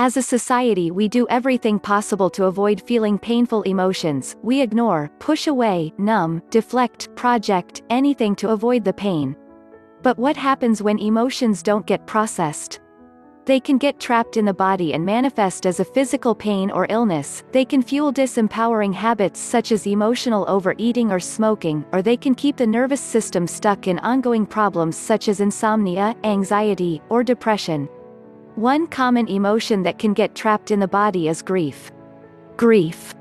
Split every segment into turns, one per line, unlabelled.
As a society, we do everything possible to avoid feeling painful emotions. We ignore, push away, numb, deflect, project, anything to avoid the pain. But what happens when emotions don't get processed? They can get trapped in the body and manifest as a physical pain or illness. They can fuel disempowering habits such as emotional overeating or smoking, or they can keep the nervous system stuck in ongoing problems such as insomnia, anxiety, or depression. One common emotion that can get trapped in the body is grief. Grief.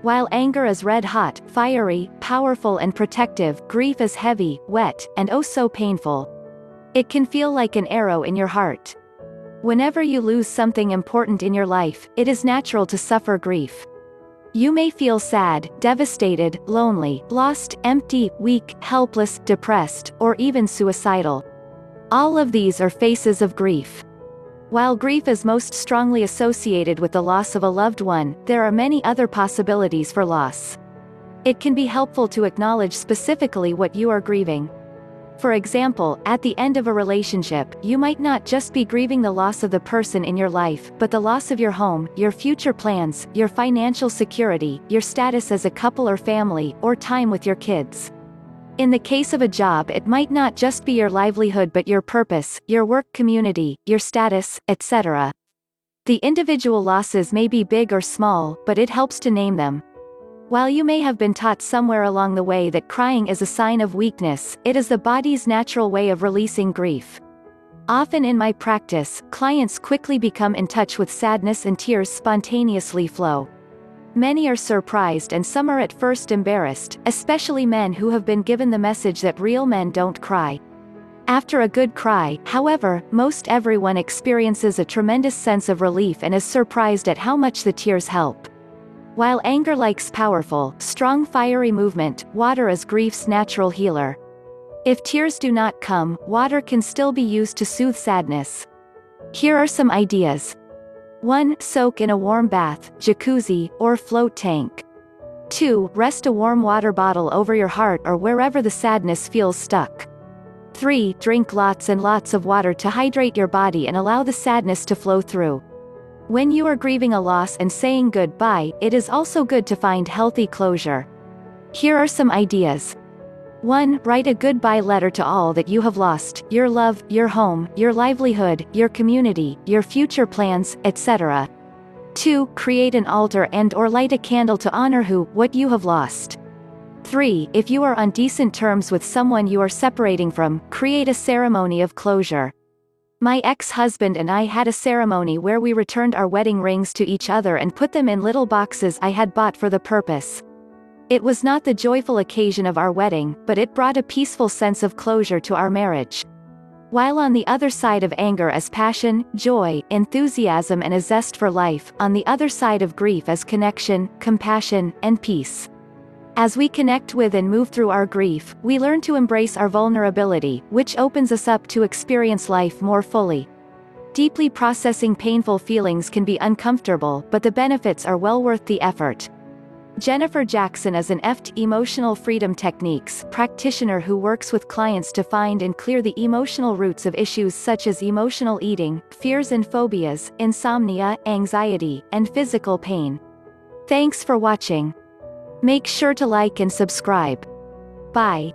While anger is red-hot, fiery, powerful and protective, grief is heavy, wet, and oh so painful. It can feel like an arrow in your heart. Whenever you lose something important in your life, it is natural to suffer grief. You may feel sad, devastated, lonely, lost, empty, weak, helpless, depressed, or even suicidal. All of these are phases of grief. While grief is most strongly associated with the loss of a loved one, there are many other possibilities for loss. It can be helpful to acknowledge specifically what you are grieving. For example, at the end of a relationship, you might not just be grieving the loss of the person in your life, but the loss of your home, your future plans, your financial security, your status as a couple or family, or time with your kids. In the case of a job, it might not just be your livelihood but your purpose, your work community, your status, etc. The individual losses may be big or small, but it helps to name them. While you may have been taught somewhere along the way that crying is a sign of weakness, it is the body's natural way of releasing grief. Often in my practice, clients quickly become in touch with sadness and tears spontaneously flow. Many are surprised and some are at first embarrassed, especially men who have been given the message that real men don't cry. After a good cry, however, most everyone experiences a tremendous sense of relief and is surprised at how much the tears help. While anger likes powerful, strong fiery movement, water is grief's natural healer. If tears do not come, water can still be used to soothe sadness. Here are some ideas. 1. Soak in a warm bath, jacuzzi, or float tank. 2. Rest a warm water bottle over your heart or wherever the sadness feels stuck. 3. Drink lots and lots of water to hydrate your body and allow the sadness to flow through. When you are grieving a loss and saying goodbye, it is also good to find healthy closure. Here are some ideas. 1. Write a goodbye letter to all that you have lost, your love, your home, your livelihood, your community, your future plans, etc. 2. Create an altar and/or light a candle to honor what you have lost. 3. If you are on decent terms with someone you are separating from, create a ceremony of closure. My ex-husband and I had a ceremony where we returned our wedding rings to each other and put them in little boxes I had bought for the purpose. It was not the joyful occasion of our wedding, but it brought a peaceful sense of closure to our marriage. While on the other side of anger is passion, joy, enthusiasm and a zest for life, on the other side of grief is connection, compassion, and peace. As we connect with and move through our grief, we learn to embrace our vulnerability, which opens us up to experience life more fully. Deeply processing painful feelings can be uncomfortable, but the benefits are well worth the effort. Jennifer Jackson is an EFT emotional freedom techniques practitioner who works with clients to find and clear the emotional roots of issues such as emotional eating, fears and phobias, insomnia, anxiety, and physical pain. Thanks for watching. Make sure to like and subscribe. Bye.